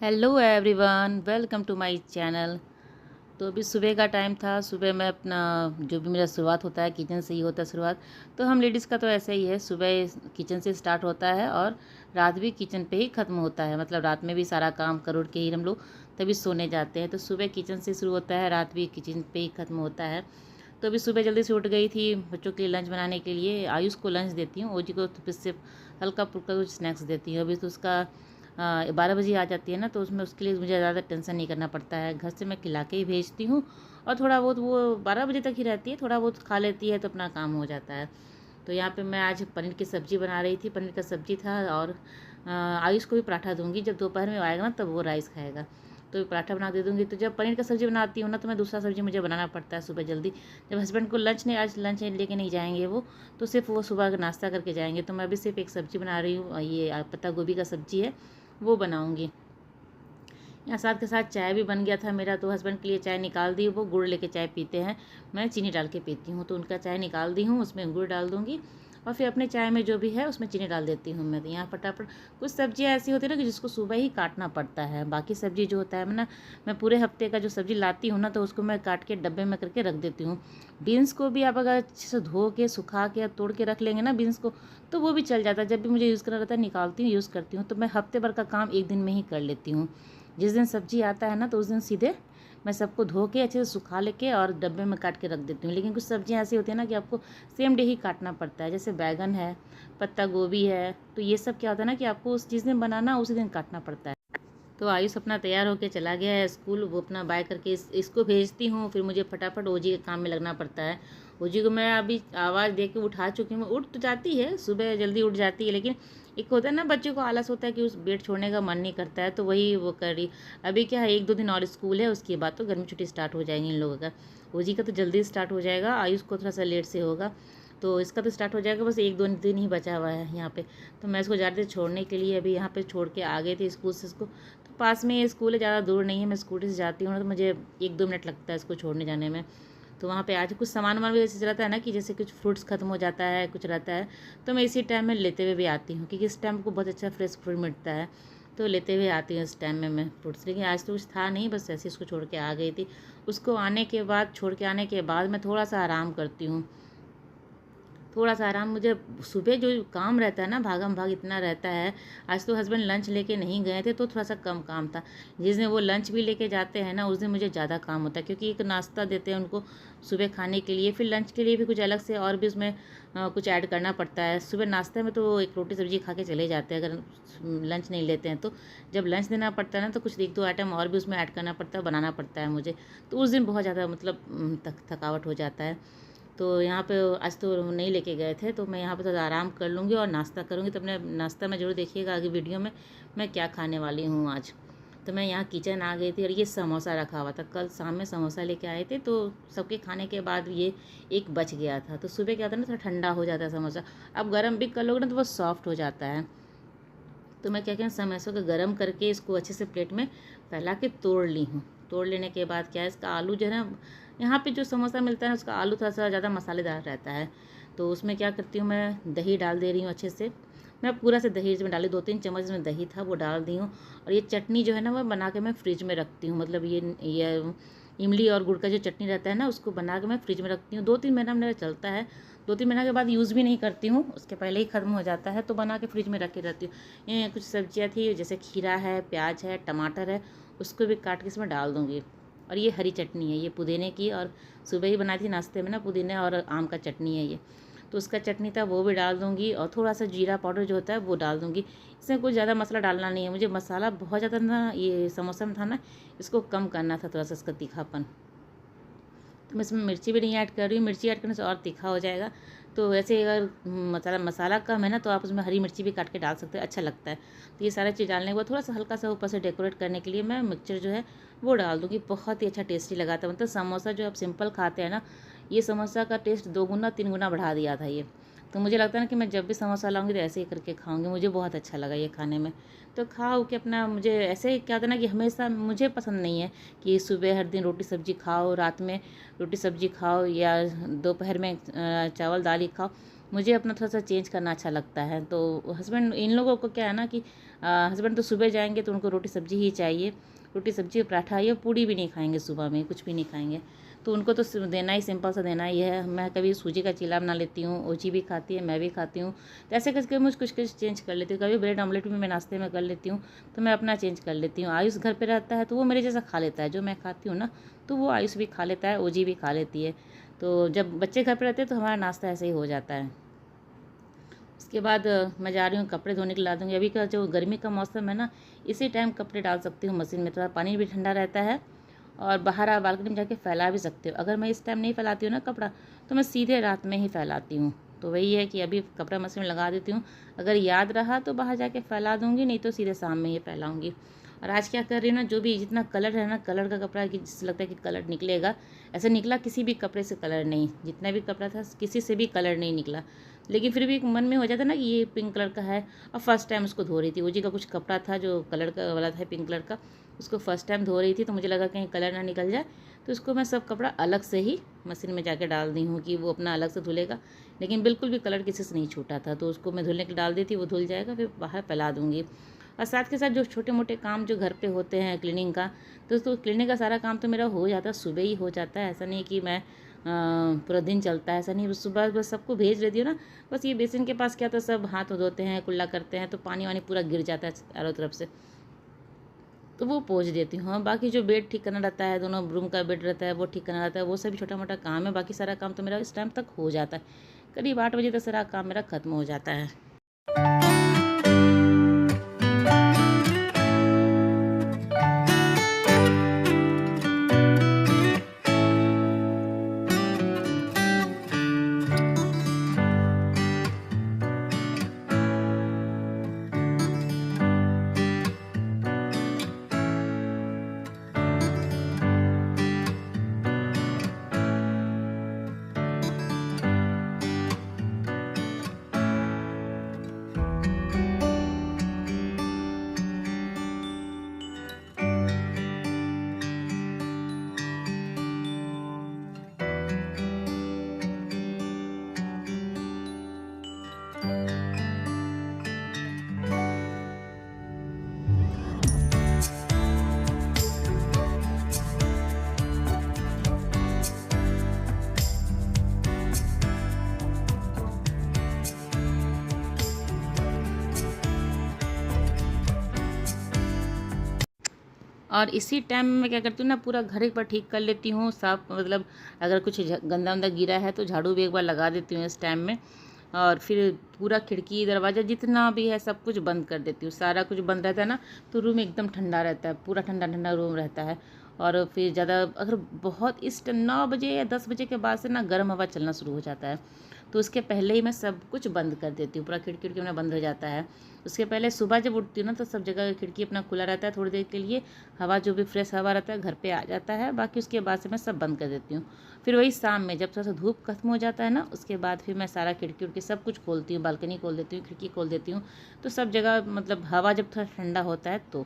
Hello everyone, welcome to my channel. तो अभी सुबह का टाइम था। सुबह मैं अपना जो भी मेरा शुरुआत होता है किचन से ही होता है शुरुआत। तो हम लेडीज़ का तो ऐसा ही है, सुबह किचन से स्टार्ट होता है और रात भी किचन पे ही ख़त्म होता है। मतलब रात में भी सारा काम कर उड़ के ही हम लोग तभी सोने जाते हैं। तो सुबह किचन से शुरू होता है, रात भी किचन पे ही ख़त्म होता है। तो अभी सुबह जल्दी से उठ गई थी बच्चों के लिए लंच बनाने के लिए। आयुष को लंच देती हूँ, ओजी को तो फिर से हल्का फुल्का कुछ स्नैक्स देती हूँ। अभी तो उसका 12 बजे आ जाती है ना, तो उसमें उसके लिए मुझे ज़्यादा टेंशन नहीं करना पड़ता है। घर से मैं खिला के ही भेजती हूँ और थोड़ा बहुत वो 12 बजे तक ही रहती है, थोड़ा बहुत खा लेती है तो अपना काम हो जाता है। तो यहाँ पे मैं आज पनीर की सब्ज़ी बना रही थी, पनीर का सब्ज़ी था। और आयुष को भी पराठा दूंगी, जब दोपहर में आएगा ना तब वो राइस खाएगा। तो पराठा बना दे दूँगी। तो जब पनीर का सब्ज़ी बनाती हूँ ना, तो मैं दूसरा सब्ज़ी मुझे बनाना पड़ता है सुबह जल्दी। जब हस्बैंड को लंच नहीं, आज लंच लेके नहीं जाएंगे वो, तो सिर्फ वो सुबह का नाश्ता करके जाएंगे। तो मैं अभी सिर्फ एक सब्ज़ी बना रही हूँ, ये पत्ता गोभी का सब्ज़ी है, वो बनाऊँगी। यहाँ साथ के साथ चाय भी बन गया था मेरा। तो हस्बैंड के लिए चाय निकाल दी, वो गुड़ लेके चाय पीते हैं, मैं चीनी डाल के पीती हूँ। तो उनका चाय निकाल दी हूँ, उसमें गुड़ डाल दूँगी और फिर अपने चाय में जो भी है उसमें चीनी डाल देती हूँ मैं। तो यहाँ फटाफट कुछ सब्जियाँ ऐसी होती है ना कि जिसको सुबह ही काटना पड़ता है। बाकी सब्जी जो होता है ना, मैं पूरे हफ्ते का जो सब्ज़ी लाती हूँ ना, तो उसको मैं काट के डब्बे में करके रख देती हूँ। बीन्स को भी आप अगर अच्छे से धो के सुखा के तोड़ के रख लेंगे ना बीन्स को, तो वो भी चल जाता है। जब भी मुझे यूज़ करना रहता है निकालती हूँ, यूज़ करती हूँ। तो मैं हफ्ते भर का काम एक दिन में ही कर लेती हूँ। जिस दिन सब्जी आता है ना, तो उस दिन सीधे मैं सबको धो के अच्छे से सुखा लेके और डब्बे में काट के रख देती हूँ। लेकिन कुछ सब्जियाँ ऐसी होती हैं ना कि आपको सेम डे ही काटना पड़ता है, जैसे बैगन है, पत्ता गोभी है। तो ये सब क्या होता है ना कि आपको उस जिस दिन बनाना उसी दिन काटना पड़ता है। तो आयुष अपना तैयार होकर चला गया है स्कूल। वो अपना बाय करके इसको भेजती हूँ, फिर मुझे फटाफट ओजी के काम में लगना पड़ता है। ओजी को मैं अभी आवाज़ दे के उठा चुकी हूँ। उठ तो जाती है, सुबह जल्दी उठ जाती है, लेकिन एक होता है ना बच्चे को आलस होता है कि उस बेड छोड़ने का मन नहीं करता है, तो वही वो कर रही। अभी क्या है, 1-2 दिन और स्कूल है, उसके बाद तो गर्मी छुट्टी स्टार्ट हो जाएंगी इन लोगों का। ओजी का तो जल्दी स्टार्ट हो जाएगा, आयुष को थोड़ा सा लेट से होगा। तो इसका तो स्टार्ट हो जाएगा, बस 1-2 दिन ही बचा हुआ है यहाँ पे। तो मैं इसको जा रही थी छोड़ने के लिए, अभी यहाँ पे छोड़ के आ गई थी स्कूल से इसको। तो पास में ये स्कूल है, ज़्यादा दूर नहीं है। मैं स्कूटी से जाती हूँ ना, तो मुझे 1-2 मिनट लगता है इसको छोड़ने जाने में। तो वहाँ पे आज कुछ सामान वामान भी ऐसे रहता है ना कि जैसे कुछ फ्रूट्स खत्म हो जाता है, कुछ रहता है, तो मैं इसी टाइम में लेते हुए भी आती हूँ, क्योंकि इस टाइम को बहुत अच्छा फ्रेश फ्रूट मिलता है। तो लेते हुए आती हूँ इस टाइम में मैं फ्रूट्स। लेकिन आज तो कुछ था नहीं, बस ऐसे उसको छोड़ के आ गई थी। उसको आने के बाद, छोड़ के आने के बाद मैं थोड़ा सा आराम करती हूँ। थोड़ा सा आराम मुझे, सुबह जो काम रहता है ना, भागम भाग इतना रहता है। आज तो हस्बैंड लंच लेके नहीं गए थे, तो थोड़ा सा कम काम था। जिस दिन वो लंच भी लेके जाते हैं ना, उस दिन मुझे ज़्यादा काम होता है, क्योंकि एक नाश्ता देते हैं उनको सुबह खाने के लिए, फिर लंच के लिए भी कुछ अलग से और भी उसमें कुछ ऐड करना पड़ता है। सुबह नाश्ते में तो एक रोटी सब्जी खा के चले जाते हैं, अगर लंच नहीं लेते हैं तो। जब लंच देना पड़ता है ना, तो कुछ 1-2 आइटम और भी उसमें ऐड करना पड़ता है, बनाना पड़ता है मुझे। तो उस दिन बहुत ज़्यादा मतलब थकावट हो जाता है। तो यहाँ पे आज तो नहीं लेके गए थे, तो मैं यहाँ पे थोड़ा आराम कर लूँगी और नाश्ता करूँगी। तो अपने नाश्ता में ज़रूर देखिएगा आगे वीडियो में मैं क्या खाने वाली हूँ आज। तो मैं यहाँ किचन आ गई थी और ये समोसा रखा हुआ था, कल शाम में समोसा लेके आए थे, तो सबके खाने के बाद ये एक बच गया था। तो सुबह क्या होता है ना, थोड़ा ठंडा हो जाता है समोसा। अब गर्म भी कर लोगे ना तो वो सॉफ्ट हो जाता है। तो मैं क्या किया, समोसों को गर्म करके इसको अच्छे से प्लेट में फैला के तोड़ ली हूँ। तोड़ लेने के बाद क्या है, इसका आलू जो है ना, यहाँ पे जो समोसा मिलता है ना, उसका आलू थोड़ा सा ज़्यादा मसालेदार रहता है। तो उसमें क्या करती हूँ, मैं दही डाल दे रही हूँ अच्छे से। मैं पूरा से दही इसमें डाली, 2-3 चम्मच इसमें दही था वो डाल दी हूँ। और ये चटनी जो है ना, वो बना के मैं फ्रिज में रखती हूँ। मतलब ये इमली और गुड़ का जो चटनी रहता है ना, उसको बना के मैं फ्रिज में रखती हूँ। 2-3 महीना मेरा चलता है। 2-3 महीना के बाद यूज़ भी नहीं करती हूँ, उसके पहले ही ख़त्म हो जाता है, तो बना के फ्रिज में रख के रहती हूँ। ये कुछ सब्जियाँ थी, जैसे खीरा है, प्याज है, टमाटर है, उसको भी काट के इसमें डाल दूँगी। और ये हरी चटनी है, ये पुदीने की, और सुबह ही बनाई थी नाश्ते में ना, पुदीने और आम का चटनी है ये। तो उसका चटनी था, वो भी डाल दूँगी। और थोड़ा सा जीरा पाउडर जो होता है वो डाल दूँगी। इसमें कुछ ज़्यादा मसाला डालना नहीं है मुझे। मसाला बहुत ज़्यादा ना ये समोसा में था ना, इसको कम करना था थोड़ा सा इसका तीखापन। तो मैं इसमें मिर्ची भी नहीं ऐड कर रही हूँ, मिर्ची ऐड करने से और तीखा हो जाएगा। तो वैसे अगर मसाला कम है ना, तो आप उसमें हरी मिर्ची भी काट के डाल सकते हैं, अच्छा लगता है। तो ये सारी चीज़ डालने के बाद थोड़ा सा हल्का सा ऊपर से डेकोरेट करने के लिए मैं मिक्सचर जो है वो डाल दूँगी। बहुत ही अच्छा टेस्टी लगा था। मतलब समोसा जो आप सिंपल खाते हैं ना, ये समोसा का टेस्ट 2 गुना 3 गुना बढ़ा दिया था ये। तो मुझे लगता है ना कि मैं जब भी समोसा लाऊंगी तो ऐसे ही करके खाऊंगी। मुझे बहुत अच्छा लगा ये खाने में। तो खाओ कि अपना, मुझे ऐसे क्या होता ना कि हमेशा मुझे पसंद नहीं है कि सुबह हर दिन रोटी सब्जी खाओ, रात में रोटी सब्जी खाओ, या दोपहर में चावल दाल ही खाओ। मुझे अपना थोड़ा सा चेंज करना अच्छा लगता है। तो हस्बैंड, इन लोगों को क्या है ना कि हस्बैंड तो सुबह जाएंगे तो उनको रोटी सब्जी ही चाहिए। रोटी सब्जी पराठा या पूड़ी भी नहीं खाएंगे, सुबह में कुछ भी नहीं खाएंगे। तो उनको तो देना ही, सिंपल सा देना ही है। मैं कभी सूजी का चीला बना लेती हूँ, ओजी भी खाती है, मैं भी खाती हूँ। तो ऐसे करके मुझ कुछ कुछ चेंज कर लेती हूँ। कभी ब्रेड ऑमलेट भी मैं नाश्ते में कर लेती हूँ। तो मैं अपना चेंज कर लेती हूँ। आयुष घर पे रहता है तो वो मेरे जैसा खा लेता है, जो मैं खाती हूँ ना तो वो आयुष भी खा लेता है, ओजी भी खा लेती है। तो जब बच्चे घर पे रहते हैं तो हमारा नाश्ता ऐसे ही हो जाता है। उसके बाद मैं जा रही हूँ कपड़े धोने के लिए, ला दूँगी। अभी का जो गर्मी का मौसम है ना, इसी टाइम कपड़े डाल सकती हूँ मशीन में, थोड़ा पानी भी ठंडा रहता है और बाहर आप बालकनी में जाके फैला भी सकते हो। अगर मैं इस टाइम नहीं फैलाती हूँ ना कपड़ा, तो मैं सीधे रात में ही फैलाती हूँ। तो वही है कि अभी कपड़ा मशीन में लगा देती हूँ, अगर याद रहा तो बाहर जाके फैला दूँगी, नहीं तो सीधे शाम में ही फैलाऊँगी। और आज क्या कर रही हूँ ना, जो भी जितना कलर है ना, कलर का कपड़ा कि जिससे लगता है कि कलर निकलेगा, ऐसे निकला किसी भी कपड़े से कलर नहीं। जितना भी कपड़ा था किसी से भी कलर नहीं निकला। लेकिन फिर भी मन में हो जाता ना कि ये पिंक कलर का है। और फर्स्ट टाइम उसको धो रही थी, ओजी का कुछ कपड़ा था जो कलर का वाला था, पिंक कलर का। उसको फर्स्ट टाइम धो रही थी तो मुझे लगा कहीं कलर ना निकल जाए, तो उसको मैं सब कपड़ा अलग से ही मशीन में जाके डाल दी हूँ कि वो अपना अलग से धुलेगा। लेकिन बिल्कुल भी कलर किसी से नहीं छूटा था, तो उसको मैं धुलने के डाल दी थी, वो धुल जाएगा, फिर बाहर फैला दूँगी। और साथ के साथ जो छोटे मोटे काम जो घर पे होते हैं क्लीनिंग का, तो उसको क्लीनिंग का सारा काम तो मेरा हो जाता है, सुबह ही हो जाता है। ऐसा नहीं कि मैं पूरा दिन चलता है, ऐसा नहीं। सुबह बस सबको भेज देती हूँ ना, बस ये बेसिन के पास क्या, तो सब हाथ धोते हैं, कुल्ला करते हैं, तो पानी वानी पूरा गिर जाता है चारों तरफ से, तो वो पोंछ देती हूँ। हाँ, बाकी जो बेड ठीक करना रहता है, दोनों रूम का बेड रहता है वो ठीक करना रहता है, वो सभी छोटा मोटा काम है। बाकी सारा काम तो मेरा इस टाइम तक हो जाता है, करीब 8 बजे तक सारा काम मेरा खत्म हो जाता है। और इसी टाइम में मैं क्या करती हूँ ना, पूरा घर एक बार ठीक कर लेती हूँ, साफ मतलब अगर कुछ गंदा वंदा गिरा है तो झाड़ू भी एक बार लगा देती हूँ इस टाइम में। और फिर पूरा खिड़की दरवाज़ा जितना भी है सब कुछ बंद कर देती हूँ। सारा कुछ बंद रहता है ना, तो रूम एकदम ठंडा रहता है, पूरा ठंडा ठंडा रूम रहता है। और फिर ज़्यादा अगर बहुत इस 9 बजे या 10 बजे के बाद से ना गर्म हवा चलना शुरू हो जाता है, तो उसके पहले ही मैं सब कुछ बंद कर देती हूँ, पूरा खिड़की उड़की मेरा बंद हो जाता है। उसके पहले सुबह जब उठती हूँ ना, तो सब जगह खिड़की अपना खुला रहता है, थोड़ी देर के लिए हवा, जो भी फ्रेश हवा रहता है घर पे आ जाता है। बाकी उसके बाद से मैं सब बंद कर देती हूँ। फिर वही शाम में जब थोड़ा सा धूप खत्म हो जाता है ना, उसके बाद फिर मैं सारा खिड़की उड़की सब कुछ खोलती हूँ, बालकनी खोल देती हूँ, खिड़की खोल देती हूँ। तो सब जगह मतलब हवा जब थोड़ा ठंडा होता है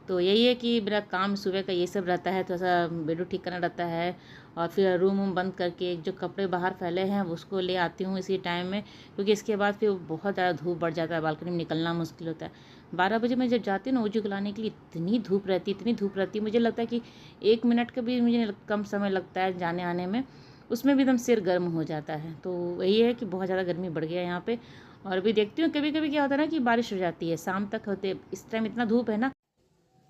तो यही है कि मेरा काम सुबह का ये सब रहता है। थोड़ा सा बेड ठीक करना रहता है, और फिर रूम वूम बंद करके जो कपड़े बाहर फैले हैं उसको ले आती हूँ इसी टाइम में, क्योंकि इसके बाद फिर बहुत ज़्यादा धूप बढ़ जाता है, बालकनी में निकलना मुश्किल होता है। 12 बजे मैं जब जाती हूँ ना वजू को लाने के लिए, इतनी धूप रहती है, इतनी धूप रहती है, मुझे लगता है कि 1 मिनट का भी मुझे कम समय लगता है जाने आने में, उसमें भी एकदम सिर गर्म हो जाता है। तो वही है कि बहुत ज़्यादा गर्मी बढ़ गया है यहाँ पे। और भी देखती हूँ कभी कभी क्या होता है ना कि बारिश हो जाती है शाम तक होते, इस टाइम इतना धूप है ना।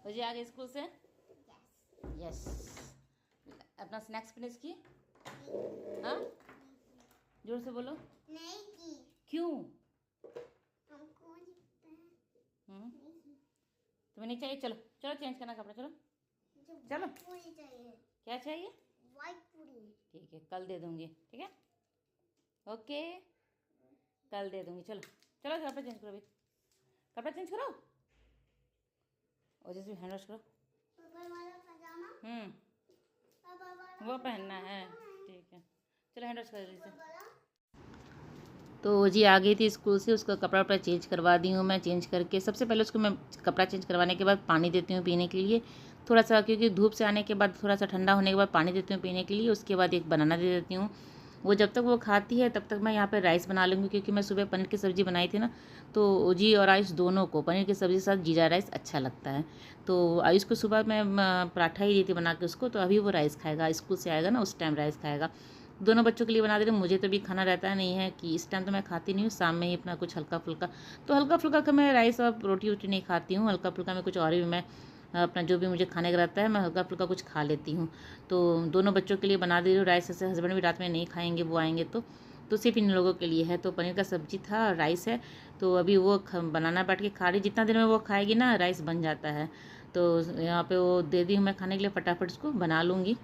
बजे आ गए स्कूल से? यस। अपना स्नैक्स फिनिश की? हाँ, जोर से बोलो। नहीं की। क्यों? तुम्हें नहीं चाहिए? चलो चलो चेंज करना कपड़ा, चलो चलो। क्या चाहिए? वाइट पूरी। ठीक है, कल दे दूंगी, ठीक है, ओके, कल दे दूंगी। चलो चलो कपड़ा चेंज करो, अभी कपड़ा चेंज करो, और जैसे हैंड वॉश करो। वो पहनना है, ठीक है, चलो हैंड वॉश कर लीजिए। तो वो जी आ गई थी स्कूल से, उसका कपड़ा वपड़ा चेंज करवा दी हूँ मैं। चेंज करके सबसे पहले उसको मैं कपड़ा चेंज करवाने के बाद पानी देती हूँ पीने के लिए थोड़ा सा, क्योंकि धूप से आने के बाद थोड़ा सा ठंडा होने के बाद पानी देती हूँ पीने के लिए। उसके बाद एक बनाना दे देती हूँ। वो जब तक वो खाती है तब तक मैं यहाँ पे राइस बना लूँगी, क्योंकि मैं सुबह पनीर की सब्ज़ी बनाई थी ना, तो जी और आयुष दोनों को पनीर की सब्ज़ी के साथ जीरा राइस अच्छा लगता है। तो आयुष को सुबह मैं पराठा ही दी थी बना के उसको, तो अभी वो राइस खाएगा, स्कूल से आएगा ना उस टाइम राइस खाएगा। दोनों बच्चों के लिए बना दे रही हूँ। मुझे तो भी खाना रहता नहीं है कि इस टाइम तो मैं खाती नहीं हूँ, शाम में ही अपना कुछ हल्का फुल्का, तो हल्का फुल्का का मैं राइस और रोटी वोटी नहीं खाती हूँ। हल्का फुल्का में कुछ और भी मैं अपना जो भी मुझे खाने का रहता है मैं हल्का फुल्का कुछ खा लेती हूँ। तो दोनों बच्चों के लिए बना दे रही हूँ राइस। ऐसे हस्बैंड भी रात में नहीं खाएंगे, वो आएंगे तो सिर्फ इन लोगों के लिए है। तो पनीर का सब्जी था, राइस है, तो अभी वो बनाना बैठ के खा रही। जितना देर में वो खाएगी ना राइस बन जाता है। तो यहाँ पे वो दे दी हूँ मैं खाने के लिए, फटाफट उसको बना लूँगी।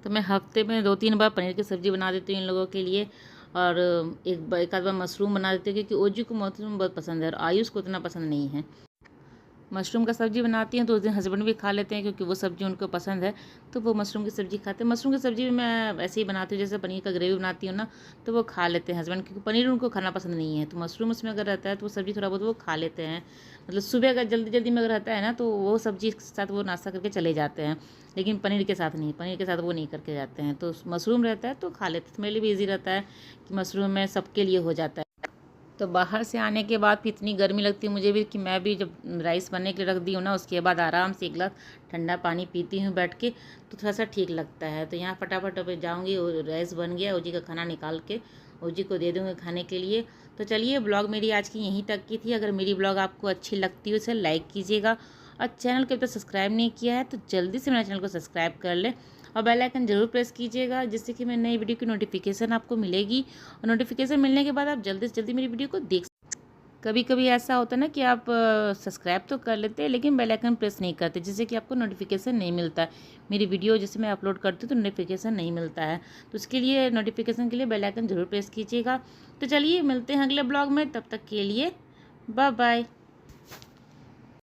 तो मैं हफ्ते में 2-3 बार पनीर की सब्ज़ी बना देती हूँ इन लोगों के लिए। और एक आध बार मशरूम बना देती हूँ, क्योंकि ओजी को मशरूम बहुत पसंद है और आयुष को उतना पसंद नहीं है। मशरूम का सब्ज़ी बनाती हैं तो उस दिन हस्बैंड भी खा लेते हैं, क्योंकि वो सब्ज़ी उनको पसंद है, तो वो मशरूम की सब्ज़ी खाते हैं। मशरूम की सब्ज़ी भी मैं ऐसे ही बनाती हूँ जैसे पनीर का ग्रेवी बनाती हूँ ना, तो वो खा लेते हैं हस्बैंड, क्योंकि पनीर उनको खाना पसंद नहीं है। तो मशरूम उसमें अगर रहता है तो वो सब्ज़ी थोड़ा बहुत वो खा लेते हैं। मतलब सुबह अगर जल्दी जल्दी में अगर रहता है ना तो वो सब्ज़ी के साथ वो नाश्ता करके चले जाते हैं, लेकिन पनीर के साथ नहीं, पनीर के साथ वो नहीं करके जाते हैं। तो मशरूम रहता है तो खा लेते हैं। तो मेरे लिए भी ईज़ी रहता है कि मशरूम में सबके लिए हो जाता है। तो बाहर से आने के बाद फिर इतनी गर्मी लगती है मुझे भी कि मैं भी जब राइस बनने के लिए रख दी हूँ ना, उसके बाद आराम से एक गिलास ठंडा पानी पीती हूँ बैठ के, तो थोड़ा सा ठीक लगता है। तो यहाँ फटाफट अब जाऊँगी, राइस बन गया, ओजी का खाना निकाल के ओजी को दे दूँगी खाने के लिए। तो चलिए, ब्लॉग मेरी आज की यहीं तक की थी। अगर मेरी ब्लॉग आपको अच्छी लगती हो इसे लाइक कीजिएगा, और चैनल को अभी तक सब्सक्राइब नहीं किया है तो जल्दी से मेरे चैनल को सब्सक्राइब कर लें, और बेल आइकन जरूर प्रेस कीजिएगा, जिससे कि मैं नई वीडियो की नोटिफिकेशन आपको मिलेगी। और नोटिफिकेशन मिलने के बाद आप जल्दी से जल्दी मेरी वीडियो को देख। कभी कभी ऐसा होता है ना कि आप सब्सक्राइब तो कर लेते हैं लेकिन बेल आइकन प्रेस नहीं करते, जिससे कि आपको नोटिफिकेशन नहीं मिलता है। मेरी वीडियो जैसे मैं अपलोड करती हूँ तो नोटिफिकेशन नहीं मिलता है, तो उसके लिए नोटिफिकेशन के लिए बेल आइकन जरूर प्रेस कीजिएगा। तो चलिए, मिलते हैं अगले ब्लॉग में, तब तक के लिए बाय बाय।